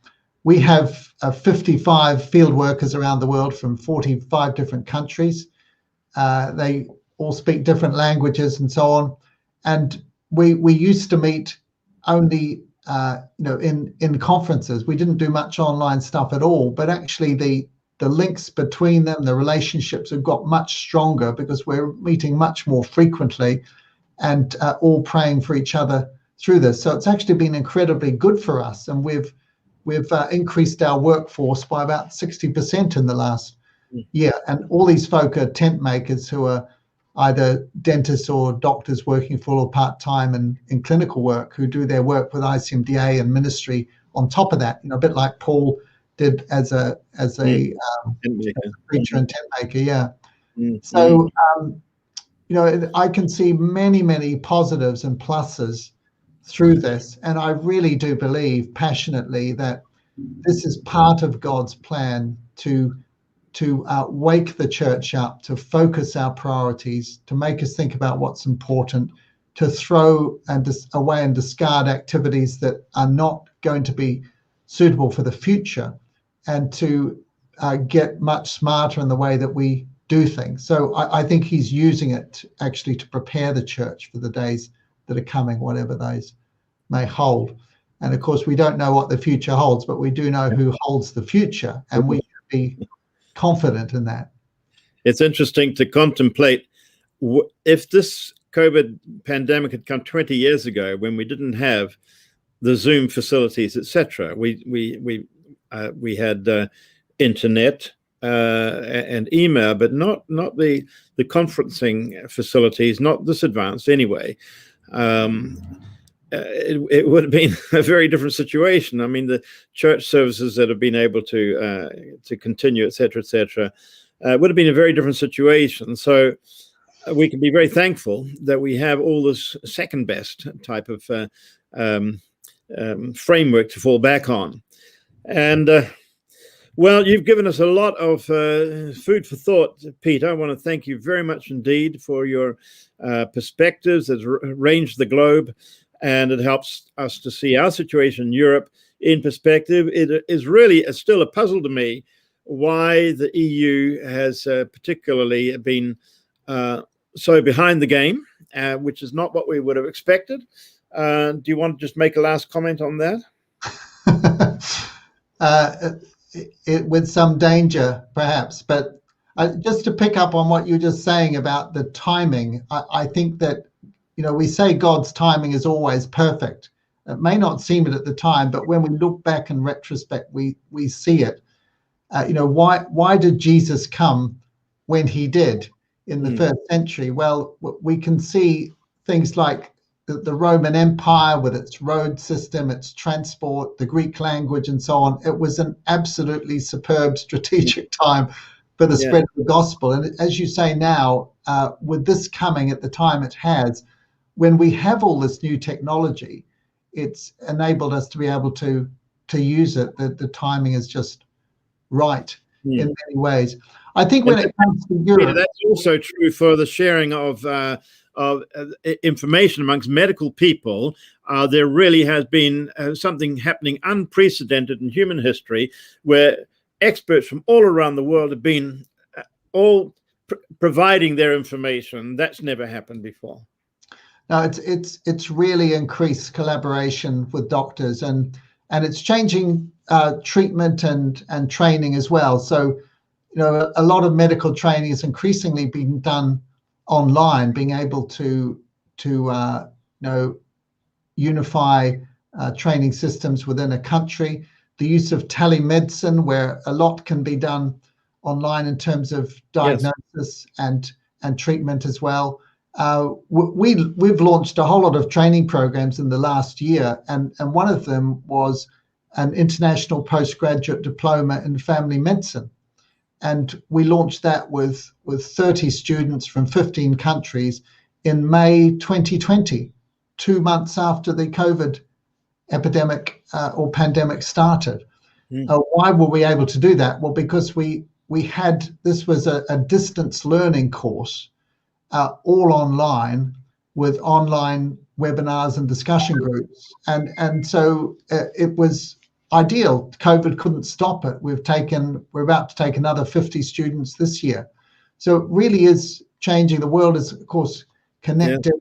We have 55 field workers around the world from 45 different countries. They all speak different languages and so on. And we used to meet only in conferences. We didn't do much online stuff at all, but actually the links between them, the relationships have got much stronger because we're meeting much more frequently and all praying for each other through this. So it's actually been incredibly good for us, and we've increased our workforce by about 60% in the last year. And all these folk are tent makers who are either dentists or doctors working full or part-time in clinical work, who do their work with ICMDA and ministry on top of that, a bit like Paul did as a preacher and tent maker. So I can see many, many positives and pluses through this, and I really do believe passionately that this is part of God's plan to wake the church up, to focus our priorities, to make us think about what's important, to throw away and discard activities that are not going to be suitable for the future, and to get much smarter in the way that we do things. So I think he's using it actually to prepare the church for the days that are coming, whatever those may hold. And of course, we don't know what the future holds, but we do know who holds the future, and we should be confident in that. It's interesting to contemplate if this COVID pandemic had come 20 years ago, when we didn't have the Zoom facilities, etc. We had internet and email, but not the conferencing facilities, not this advanced anyway. It would have been a very different situation. I mean, the church services that have been able to continue, etc., would have been a very different situation. So we can be very thankful that we have all this second best type of framework to fall back on. And well, you've given us a lot of food for thought, Peter. I want to thank you very much indeed for your perspectives that range the globe, and it helps us to see our situation in Europe in perspective. It is really still a puzzle to me why the EU has particularly been so behind the game, which is not what we would have expected. Do you want to just make a last comment on that? With some danger, perhaps, but just to pick up on what you're just saying about the timing, I think that, we say God's timing is always perfect. It may not seem it at the time, but when we look back in retrospect, we see it. Why did Jesus come when he did in the first century? Well, we can see things like the Roman Empire with its road system, its transport, the Greek language, and so on. It was an absolutely superb strategic time for the spread of the gospel. And as you say now, with this coming at the time it has, when we have all this new technology, it's enabled us to be able to use it. The timing is just right in many ways. I think when it comes to Europe, that's also true for the sharing of information amongst medical people. There really has been something happening unprecedented in human history, where experts from all around the world have been all providing their information. That's never happened before. No, it's really increased collaboration with doctors, and it's changing treatment and training as well. So, a lot of medical training is increasingly being done online, being able to unify training systems within a country. The use of telemedicine, where a lot can be done online in terms of diagnosis and treatment as well. We've launched a whole lot of training programs in the last year, and one of them was an international postgraduate diploma in family medicine. And we launched that with 30 students from 15 countries in May 2020, 2 months after the COVID epidemic or pandemic started. Why were we able to do that? Well, because this was a distance learning course, all online, with online webinars and discussion groups. And so it was ideal. COVID couldn't stop it. We're about to take another 50 students this year. So it really is changing. The world is, of course, connected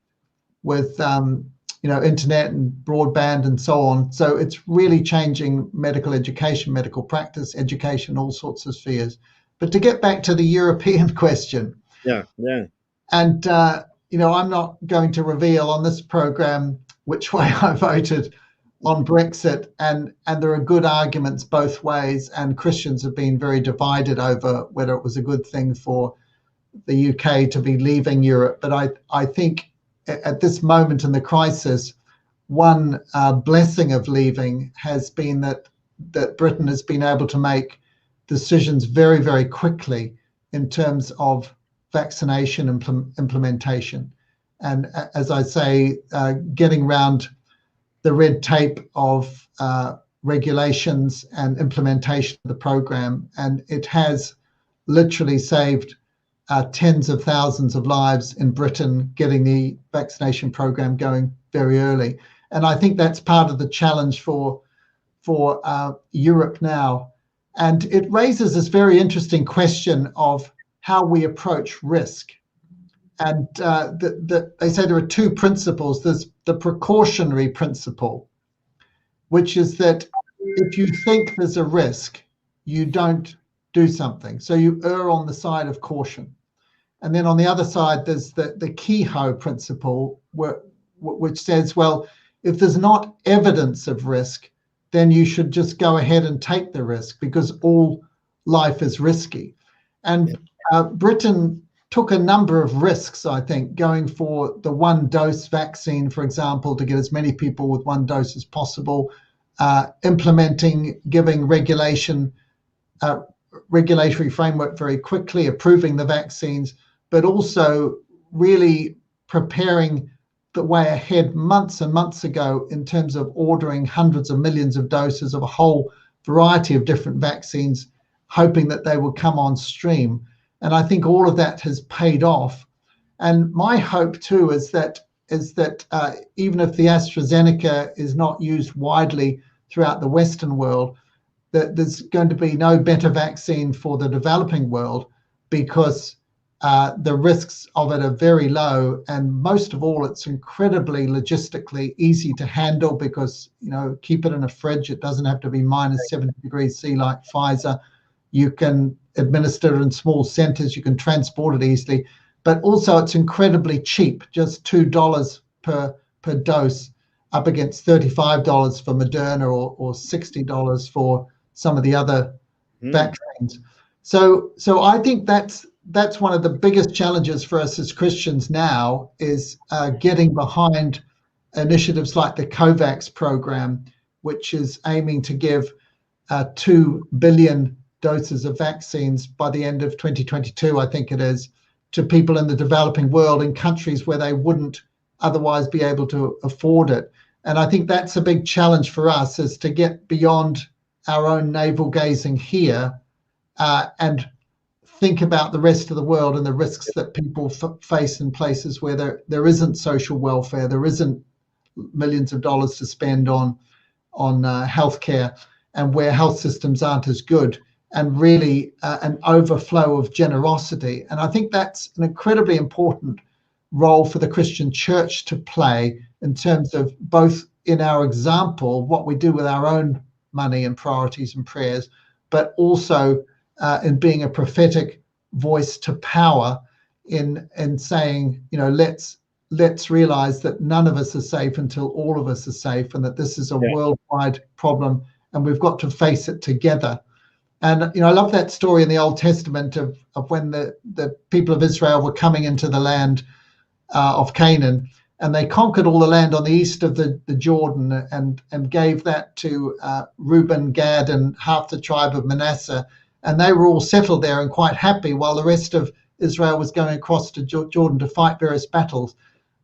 with internet and broadband and so on. So it's really changing medical education, medical practice, education, all sorts of spheres. But to get back to the European question. And I'm not going to reveal on this program which way I voted on Brexit, and there are good arguments both ways, and Christians have been very divided over whether it was a good thing for the UK to be leaving Europe. But I think at this moment in the crisis, one blessing of leaving has been that Britain has been able to make decisions very, very quickly in terms of vaccination implementation. And as I say, getting around the red tape of regulations and implementation of the program. And it has literally saved tens of thousands of lives in Britain getting the vaccination program going very early. And I think that's part of the challenge for Europe now. And it raises this very interesting question of how we approach risk. And they say there are two principles. There's the precautionary principle, which is that if you think there's a risk, you don't do something. So you err on the side of caution. And then on the other side, there's the Kehoe principle, which says, well, if there's not evidence of risk, then you should just go ahead and take the risk because all life is risky. And Britain took a number of risks, I think, going for the one-dose vaccine, for example, to get as many people with one dose as possible, implementing, giving regulatory framework very quickly, approving the vaccines, but also really preparing the way ahead months and months ago in terms of ordering hundreds of millions of doses of a whole variety of different vaccines, hoping that they will come on stream. And I think all of that has paid off. And my hope too is that even if the AstraZeneca is not used widely throughout the Western world, that there's going to be no better vaccine for the developing world because the risks of it are very low, and most of all, it's incredibly logistically easy to handle because, keep it in a fridge. It doesn't have to be minus 70 degrees C like Pfizer. You can administer it in small centers. You can transport it easily, but also it's incredibly cheap, just $2 per dose, up against $35 for Moderna or $60 for some of the other vaccines. So I think that's one of the biggest challenges for us as Christians now is getting behind initiatives like the COVAX program, which is aiming to give 2 billion doses of vaccines by the end of 2022, I think it is, to people in the developing world in countries where they wouldn't otherwise be able to afford it. And I think that's a big challenge for us, is to get beyond our own navel gazing here and think about the rest of the world and the risks that people face in places where there isn't social welfare, there isn't millions of dollars to spend on healthcare, and where health systems aren't as good, and really an overflow of generosity. And I think that's an incredibly important role for the Christian church to play in terms of both in our example, what we do with our own money and priorities and prayers, but also in being a prophetic voice to power in saying, let's realize that none of us are safe until all of us are safe, and that this is a worldwide problem and we've got to face it together. And I love that story in the Old Testament of when the people of Israel were coming into the land of Canaan, and they conquered all the land on the east of the Jordan and gave that to Reuben, Gad, and half the tribe of Manasseh. And they were all settled there and quite happy, while the rest of Israel was going across to Jordan to fight various battles.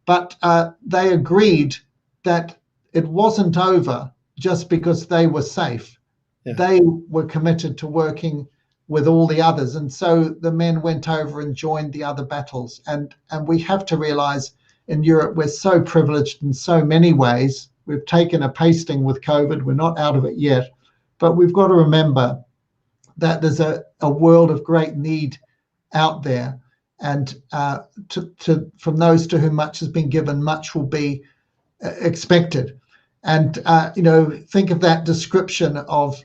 But they agreed that it wasn't over just because they were safe. Yeah. They were committed to working with all the others. And so the men went over and joined the other battles. And we have to realize in Europe, we're so privileged in so many ways. We've taken a pasting with COVID. We're not out of it yet. But we've got to remember that there's a world of great need out there. And from those to whom much has been given, much will be expected. And, think of that description of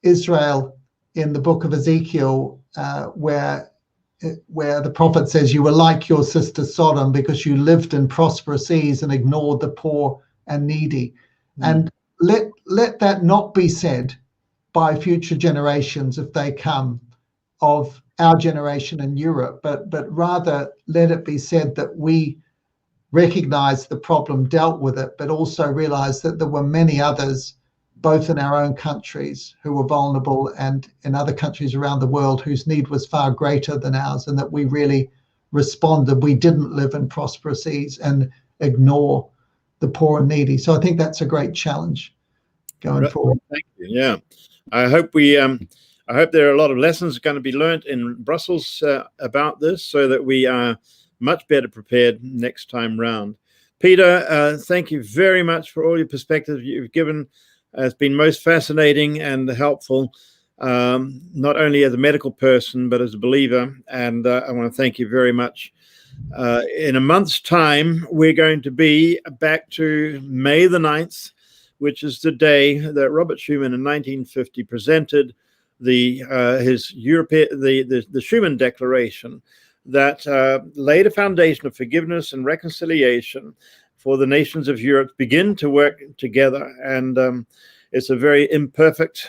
Israel in the book of Ezekiel, where the prophet says, you were like your sister Sodom because you lived in prosperous ease and ignored the poor and needy. And let that not be said by future generations if they come of our generation in Europe, but rather let it be said that we recognize the problem, dealt with it, but also realize that there were many others, both in our own countries, who were vulnerable, and in other countries around the world whose need was far greater than ours, and that we really responded. We didn't live in prosperous ease and ignore the poor and needy. So I think that's a great challenge going forward. Thank you. Yeah, I hope we I hope there are a lot of lessons going to be learnt in Brussels about this, so that we are much better prepared next time round. Peter, thank you very much for all your perspective you've given. It's been most fascinating and helpful, not only as a medical person, but as a believer. And I want to thank you very much. In a month's time, we're going to be back to May the 9th, which is the day that Robert Schuman in 1950 presented the Schuman Declaration that laid a foundation of forgiveness and reconciliation for the nations of Europe to begin to work together. And it's a very imperfect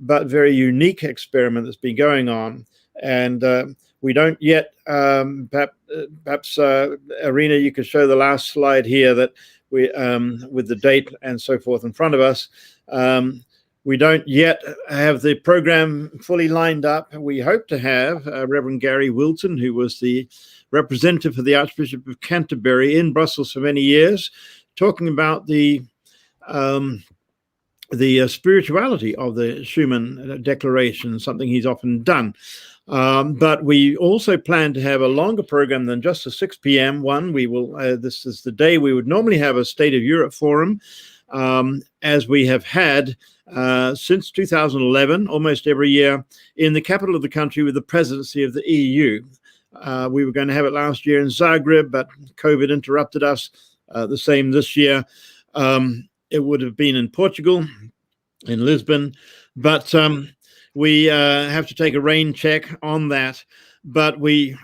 but very unique experiment that's been going on. And we don't yet, perhaps Arena, you could show the last slide here that we, with the date and so forth in front of us. We don't yet have the program fully lined up. We hope to have Reverend Gary Wilton, who was the representative for the Archbishop of Canterbury in Brussels for many years, talking about the spirituality of the Schuman Declaration, something he's often done. But we also plan to have a longer program than just a 6 p.m. one. We will. This is the day we would normally have a State of Europe forum, as we have had since 2011, almost every year, in the capital of the country with the presidency of the EU. We were going to have it last year in Zagreb, but COVID interrupted us. The same this year. It would have been in Portugal, in Lisbon, but we have to take a rain check on that. But we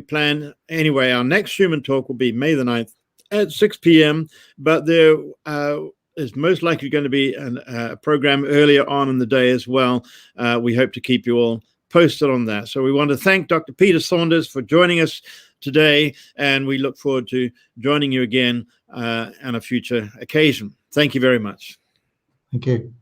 plan anyway. Our next Schuman Talk will be May the 9th at 6 p.m. But there is most likely going to be a program earlier on in the day as well. We hope to keep you all posted on that. So we want to thank Dr. Peter Saunders for joining us today, and we look forward to joining you again on a future occasion. Thank you very much. Thank you.